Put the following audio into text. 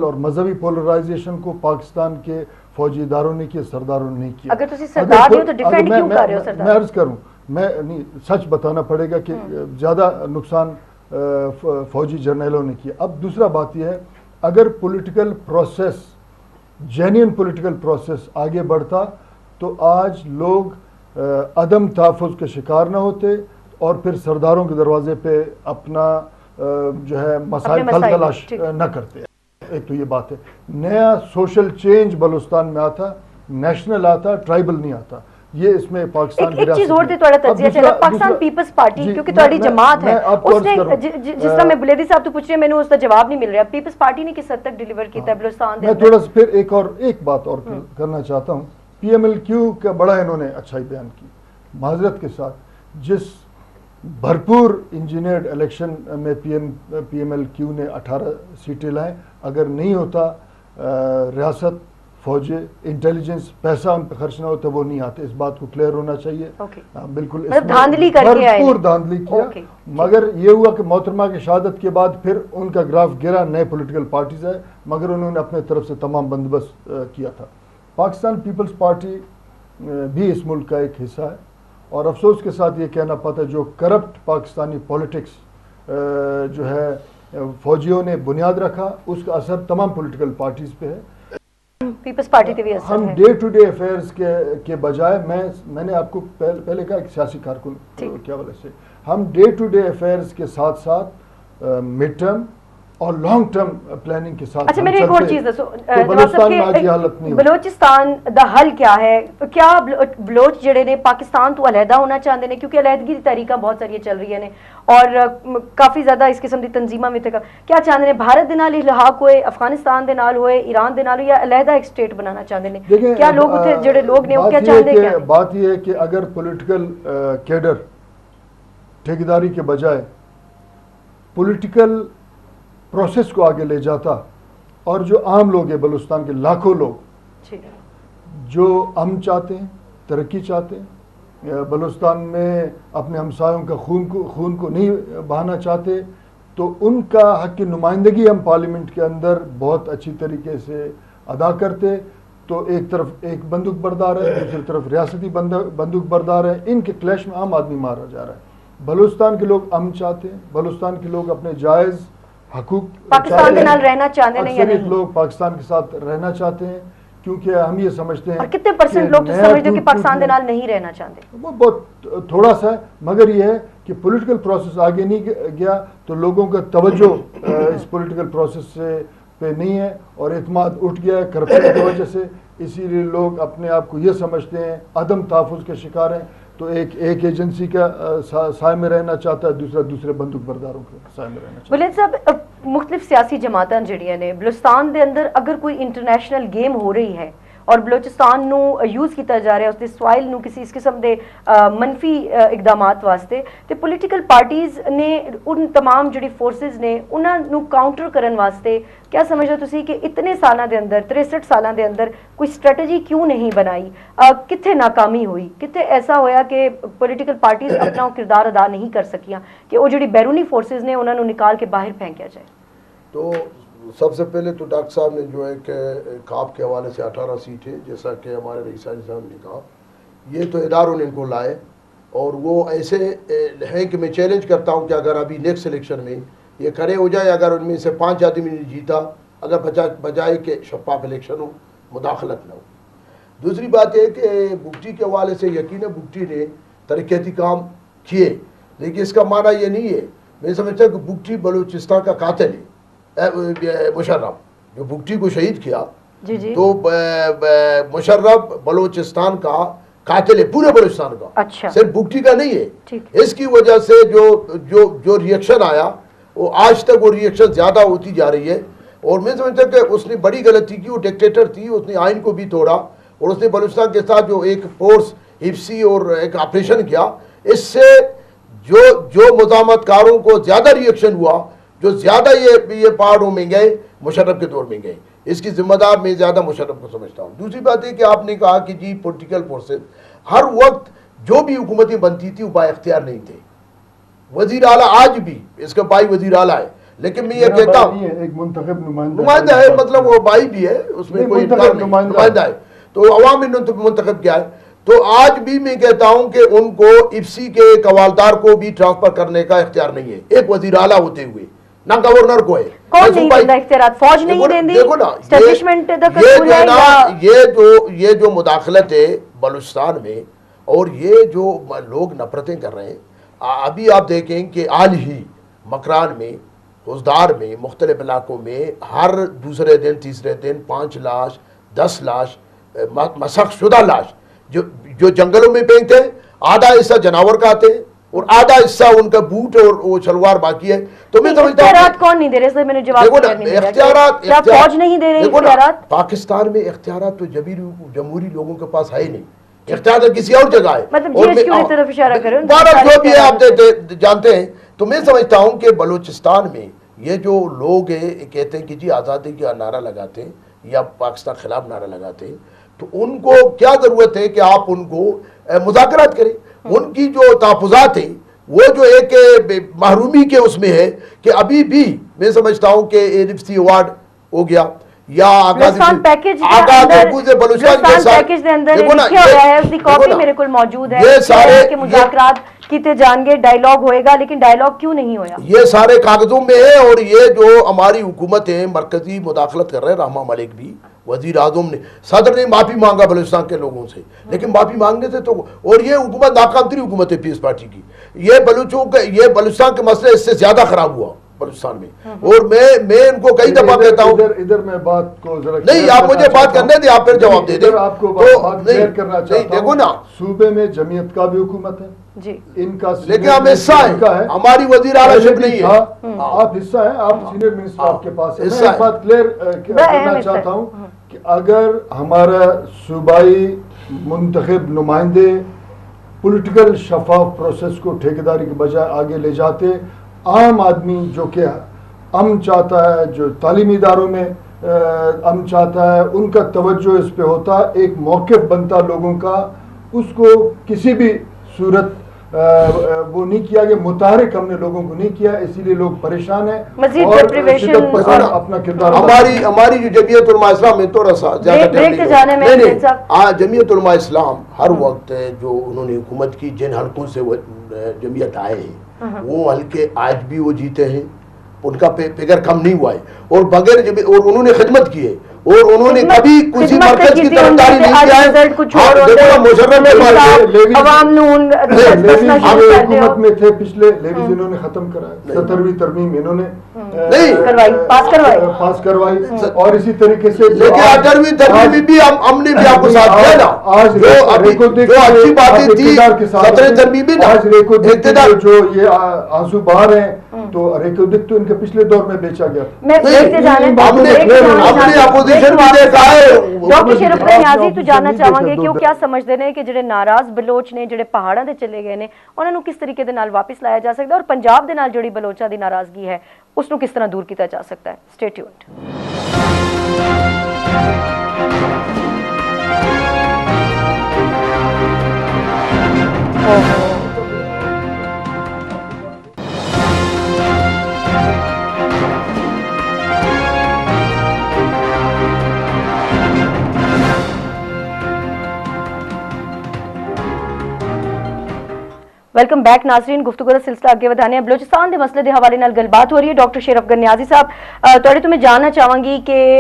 اور مذہبی پولرائزیشن کو پاکستان کے فوجی اداروں نے کیا، سرداروں نے نہیں کیا۔ اگر تسی سردار نہیں ہو تو ڈیفینڈ کیوں کر رہے ہو سردار؟ میں عرض کروں، میں نہیں سچ بتانا پڑے گا کہ زیادہ نقصان فوجی جرنیلوں نے کیا۔ اب دوسرا بات یہ ہے، اگر پولیٹیکل پروسیس جینین پولیٹیکل پروسیس آگے بڑھتا تو آج لوگ عدم تحفظ کے شکار نہ ہوتے اور پھر سرداروں کے دروازے پہ اپنا جو ہے مسائل تلاش نہ کرتے۔ ایک تو یہ بات ہے، نیا سوشل چینج بلوچستان میں آتا، نیشنل آتا، ٹرائبل نہیں آتا۔ یہ اس میں پاکستان ایک چیز اور تھی تھوڑا تجزیہ چلا، پاکستان پیپلز پارٹی کیونکہ تھوڑی جماعت ہے، اس نے جس طرح میں بلیدی صاحب تو پوچھ رہے ہیں، میں نے اس کا جواب نہیں مل رہا، پیپلز پارٹی نے کس حد تک ڈیلیور کیا ہے بلوچستان دے؟ میں تھوڑا سا پھر ایک بات اور کرنا چاہتا ہوں۔ پی ایم ایل کیو کا بڑا انہوں نے اچھائی بیان کی، معذرت کے ساتھ جس بھرپور انجینئرڈ الیکشن میں پی ایم ایل کیو نے 18 سیٹیں لائیں، اگر نہیں ہوتا ریاست، فوجی، انٹیلیجنس، پیسہ ان پہ خرچ نہ ہوتا وہ نہیں آتے، اس بات کو کلیئر ہونا چاہیے۔ بالکل دھاندلی کر کے آئے، بھرپور دھاندلی کیا، مگر یہ ہوا کہ محترمہ کی شہادت کے بعد پھر ان کا گراف گرا، نئے پولیٹیکل پارٹیز آئے، مگر انہوں نے اپنے طرف سے تمام بندوبست کیا تھا۔ پاکستان پیپلز پارٹی بھی اس ملک کا ایک حصہ ہے، اور افسوس کے ساتھ یہ کہنا پڑتا ہے جو کرپٹ پاکستانی پولیٹکس جو ہے فوجیوں نے بنیاد رکھا، اس کا اثر تمام پولیٹیکل پارٹیز پہ ہے۔ پیپلز پارٹی پہ بھی اثر ہے۔ ہم ڈے ٹو ڈے افیئرز کے بجائے میں نے آپ کو پہلے کہا ایک سیاسی کارکن کے حوالے سے، ہم ڈے ٹو ڈے افیئرز کے ساتھ ساتھ مڈ ٹرم اور لانگ ٹرم پلاننگ کے ساتھ۔ اچھا میری ایک اور چیز دسو، بلوچستان میں آج یہ حالت نہیں ہوئی۔ بلوچستان دا حل کیا ہے؟ کیا بلوچ جڑے نے پاکستان تو علیحدہ ہونا چاہتے ہیں؟ کیونکہ علیحدگی کی تحریکاں بہت ساری چل رہی ہیں اور کافی زیادہ اس قسم کی تنظیماں میں کیا چاہتے ہیں؟ بھارت دے نال الحاق ہوئے، افغانستان دے نال ہوئے، ایران دے نال ہوئے، یا علیحدہ ایک سٹیٹ بنانا چاہتے ہیں؟ کیا لوگ اتنے جڑے لوگ نے وہ کیا چاہتے ہیں؟ بات یہ ہے کہ اگر پولیٹیکل کیڈر ٹھیکیداری کے بجائے پولیٹیکل پروسیس کو آگے لے جاتا، اور جو عام لوگ ہیں بلوچستان کے لاکھوں لوگ جو امن چاہتے ہیں، ترقی چاہتے ہیں، بلوچستان میں اپنے ہمسایوں کا خون کو نہیں بہانا چاہتے، تو ان کا حق کی نمائندگی ہم پارلیمنٹ کے اندر بہت اچھی طریقے سے ادا کرتے۔ تو ایک طرف ایک بندوق بردار ہے، دوسری طرف ریاستی بندوق بردار ہے، ان کے کلیش میں عام آدمی مارا جا رہا ہے۔ بلوچستان کے لوگ امن چاہتے ہیں، بلوچستان کے لوگ اپنے جائز حقوق پاکستان کے نال رہنا چاہتے ہیں، اکثریت لوگ پاکستان کے ساتھ رہنا چاہتے ہیں، کیونکہ ہم یہ سمجھتے ہیں۔ اور کتنے پرسنٹ لوگ تو سمجھتے ہیں کہ پاکستان کے نال نہیں رہنا چاہتے؟ وہ بہت تھوڑا سا ہے، مگر یہ ہے کہ پولیٹیکل پروسیس آگے نہیں گیا تو لوگوں کا توجہ اس پولیٹیکل پروسیس سے پہ نہیں ہے، اور اعتماد اٹھ گیا ہے کرپشن کی وجہ سے۔ اسی لیے لوگ اپنے آپ کو یہ سمجھتے ہیں عدم تحفظ کے شکار ہیں، تو ایک ایجنسی کا سائے میں رہنا چاہتا ہے، دوسرے بندوق برداروں کے سائے میں رہنا چاہتا ہے۔ بلید صاحب، مختلف سیاسی جماعتاں جڑیاں نے بلوچستان دے اندر اگر کوئی انٹرنیشنل گیم ہو رہی ہے اور بلوچستان نو یوز کیتا جا رہا ہے اس دے سوائل نو کسی اس قسم دے منفی اقدامات واسطے، تے پولیٹیکل پارٹیز نے ان تمام جڑی فورسز نے انہاں نو کاؤنٹر کرن واسطے کیا سمجھو تسی کہ اتنے سالاں دے اندر 63 سالاں دے اندر کوئی اسٹریٹجی کیوں نہیں بنائی؟ کتھے ناکامی ہوئی؟ کتھے ایسا ہویا کہ پولیٹیکل پارٹیز اپنا کردار ادا نہیں کر سکیاں کہ وہ جڑی بیرونی فورسز نے انہاں نو نکال کے باہر پھینکیا جائے؟ تو سب سے پہلے تو ڈاکٹر صاحب نے جو ہے کہ کاپ کے حوالے سے 18 سیٹیں، جیسا کہ ہمارے رئیس صاحب نے کہا، یہ تو اداروں نے ان کو لائے، اور وہ ایسے ہیں کہ میں چیلنج کرتا ہوں کہ اگر ابھی نیکسٹ الیکشن میں یہ کھڑے ہو جائے، اگر ان میں سے 5 آدمی نے جیتا، اگر بجائے کہ شفاف الیکشن ہو، مداخلت نہ ہو۔ دوسری بات یہ کہ بگٹی کے حوالے سے یقیناً بگٹی نے ترقیاتی کام کیے، لیکن اس کا معنی یہ نہیں ہے، میں سمجھتا ہوں کہ بگٹی بلوچستان کا قاتل ہے۔ مشرف جو بگٹی کو شہید کیا، تو مشرف بلوچستان کا قاتل ہے، پورے بلوچستان کا، صرف بگٹی کا نہیں ہے۔ اس کی وجہ سے جو ریئیکشن آیا، وہ آج تک وہ ریئیکشن زیادہ ہوتی جا رہی ہے، اور میں سمجھتا ہوں کہ اس نے بڑی غلطی کی، وہ ڈکٹیٹر تھی، اس نے آئین کو بھی توڑا، اور اس نے بلوچستان کے ساتھ جو ایک فورس حفظی اور ایک آپریشن کیا، اس سے جو مزاحمت کاروں کو زیادہ ریئیکشن ہوا، جو زیادہ یہ پہاڑوں میں گئے، مشرف کے دور میں گئے۔ اس کی ذمہ دار میں زیادہ مشرف کو سمجھتا ہوں۔ دوسری بات یہ کہ آپ نے کہا کہ جی پولیٹیکل فورسز ہر وقت جو بھی حکومتیں بنتی تھی وہ با اختیار نہیں تھے۔ وزیر اعلیٰ آج بھی اس کا بھائی وزیر اعلیٰ ہے، لیکن میں یہ کہتا ہوں ایک منتخب نمائندہ ہے, مطلب وہ بھائی بھی ہے, اس میں کوئی نمائندہ ہے, تو عوامی منتخب کیا ہے. تو آج بھی میں کہتا ہوں کہ ان کو ایفسی کے قوالدار کو بھی ٹرانسفر کرنے کا اختیار نہیں ہے, ایک وزیر اعلیٰ ہوتے ہوئے, نہ گورنر کو ہے. کون نہیں دیتا اختیارات؟ فوج نہیں دیں دی, دیکھو نا یہ جو مداخلت ہے بلوچستان میں, اور یہ جو لوگ نفرتیں کر رہے ہیں, ابھی آپ دیکھیں کہ حال ہی مکران میں, حزدار میں, مختلف علاقوں میں ہر دوسرے دن تیسرے دن 5 لاش 10 لاش مسخ شدہ لاش جو جنگلوں میں پھینکتے ہیں, آدھا حصہ جانور کا آتے ہیں اور آدھا حصہ ان کا بوٹ اور وہ شلوار باقی ہے. تو میں سمجھتا ہوں اختیارات کون نہیں دے رہے, میں نے جواب اختیارات فوج نہیں دے رہی اختیارات. پاکستان میں اختیارات تو جمہوری لوگوں کے پاس ہے ہی نہیں, اختیار تو کسی اور جگہ ہے. مطلب جی ایس کیو کی طرف اشارہ کریں, جو بھی ہے آپ جانتے ہیں. تو میں سمجھتا ہوں کہ بلوچستان میں یہ جو لوگ کہتے ہیں کہ جی آزادی کا نعرہ لگاتے ہیں یا پاکستان خلاف نعرہ لگاتے ہیں, تو ان کو کیا ضرورت ہے کہ آپ ان کو مذاکرات کریں. ان کی جو تحفظات ہیں وہ جو ایک محرومی کے اس میں ہے کہ ابھی بھی میں سمجھتا ہوں کہ ایفسی ایوارڈ ہو گیا یا بلوچستان پیکج کے اندر لکھا ہوا ہے, اس کی کاپی میرے کول موجود ہے, یہ سارے کہ مذاکرات کیتے جان گے, ڈائیلاگ ہوئے گا, لیکن ڈائیلاگ کیوں نہیں ہویا؟ یہ سارے کاغذوں میں ہے. اور یہ جو ہماری حکومت ہے مرکزی مداخلت کر رہے ہیں, رحمہ ملک بھی, وزیر اعظم نے, صدر نے معافی مانگا بلوچستان کے لوگوں سے, لیکن معافی مانگنے سے تو, اور یہ حکومت ناکام ترین حکومت ہے پیس پارٹی کی. یہ بلوچستان کے مسئلے اس سے زیادہ خراب ہوا بلوچستان میں. اور میں ان کو کئی دفعہ کہتا ہوں, ادھر میں بات کو ذرا نہیں آپ مجھے بات کرنے دیں, آپ پھر جواب دے دیں. آپ کو بات کلیئر کرنا چاہتا ہوں, صوبے میں جمعیت کا بھی حکومت ہے جی, ان کا لیکن ہم حصہ ہیں, ہماری وزیر اعلیٰ شپ نہیں ہے. آپ حصہ ہیں, آپ سینئر منسٹر آپ کے پاس ہے. میں ایک بات کلیئر کرنا چاہتا ہوں کہ اگر ہمارا صوبائی منتخب نمائندے پولیٹیکل شفاف پروسیس کو ٹھیکیداری کے بجائے آگے لے جاتے, عام آدمی جو کہ امن چاہتا ہے, جو تعلیمی اداروں میں امن چاہتا ہے, ان کا توجہ اس پہ ہوتا, ایک موقف بنتا لوگوں کا, اس کو کسی بھی صورت وہ نہیں کیا گیا, متحرک ہم نے لوگوں کو نہیں کیا, اسی لیے لوگ پریشان ہیں. اور اپنا کردار ہماری جو جمعیت علماء اسلام میں تھوڑا سا جمعیت علماء اسلام ہر وقت جو انہوں نے حکومت کی, جن حلقوں سے وہ جمعیت آئے ہیں وہ حلقے آج بھی وہ جیتے ہیں, ان کا فگر کم نہیں ہوا ہے, اور بغیر اور انہوں نے خدمت کی ہے, اور انہوں نے کبھی کسی مرکز کی طرفداری نہیں کیا ہے. حکومت میں تھے پچھلے, لیویز انہوں نے ختم کرایا, 17ویں ترمیم انہوں نے پاس کروائی, اور اسی طریقے سے لیکن 18ویں ترمیم بھی ہم نے بھی آپ کو ساتھ دیا نا, آج جو اچھی باتیں تھی 17ویں ترمیم بھی آج ریکو جو یہ آنسو باہر ہیں, تو ریکو دک تو ان کے پچھلے دور میں بیچا گیا. ڈاکٹر شرف نیازی تو جاننا چاہوں گے کہ وہ کیا سمجھتے ہیں کہ جڑے ناراض بلوچ نے, جڑے پہاڑاں دے چلے گئے نے, انہاں نوں کس طریقے دے نال واپس لایا جا سکتا ہے, اور پنجاب دے نال جڑی بلوچاں دی ناراضگی ہے اس نوں کس طرح دور کیتا جا سکتا ہے. Stay tuned. ویلکم بیک ناظرین, گفتگو کا سلسلہ اگے ودانے ہیں. بلوچستان دے مسئلے دے حوالے نال گل بات ہو رہی ہے. ڈاکٹر شرف نیازی صاحب, تواڈے تو میں جاننا چاہوں گی کہ